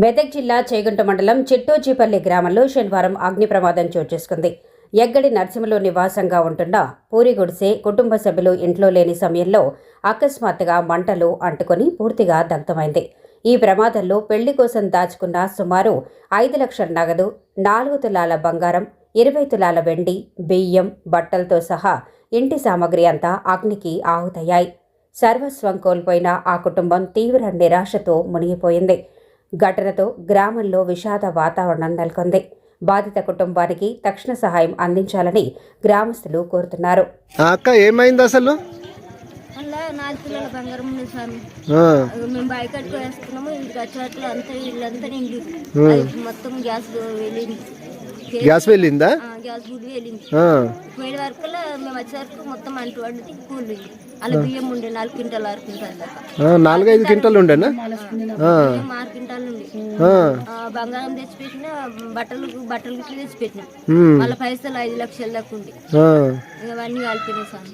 మెదక్ జిల్లా చేగుంట మండలం చిట్టోజీపల్లి గ్రామంలో శనివారం అగ్ని ప్రమాదం చోటు చేసుకుంది. ఎగ్గడి నర్సింహులు నివాసంగా ఉంటున్న పూరి గుడిసె కుటుంబ సభ్యులు ఇంట్లో లేని సమయంలో అకస్మాత్తుగా మంటలు అంటుకొని పూర్తిగా దగ్ధమైంది. ఈ ప్రమాదంలో పెళ్లి కోసం దాచుకున్న సుమారు 5 లక్షల నగదు, 4 తులాల బంగారం, 20 తులాల వెండి, బియ్యం, బట్టలతో సహా ఇంటి సామగ్రి అంతా అగ్నికి ఆహుతయ్యాయి. సర్వస్వం కోల్పోయిన ఆ కుటుంబం తీవ్ర నిరాశతో మునిగిపోయింది. ఘటనతో గ్రామంలో విషాద వాతావరణం నెలకొంది. బాధిత కుటుంబానికి తక్షణ సహాయం అందించాలని గ్రామస్తులు కోరుతున్నారు. అక్క ఏమైంది అసలు? 4 తులాల బంగారం ఉంది స్వామి. మేము బయట కట్టుకు వేసుకున్నాము. ఇంటికి వచ్చేట్లు అంతా ఇల్లంతా నిండి మొత్తం గ్యాస్ వెళ్ళిందా? గ్యాస్ గుడి వెళ్ళింది. పోయిన వరకు మేము వచ్చే వరకు మొత్తం అంటు వండి కూలి అలా బియ్యం ఉండే 4 క్వింటాలు 6 క్వింటాలు దాకా 4-5 క్వింటాలు ఉండేనా? 6 క్వింటాలు ఉండి బంగారం తెచ్చిపెట్టిన బట్టలు తెచ్చిపెట్టిన మళ్ళీ పైసలు 5 లక్షల దాకా ఉండి ఇవన్నీ కలిపినాయి సార్.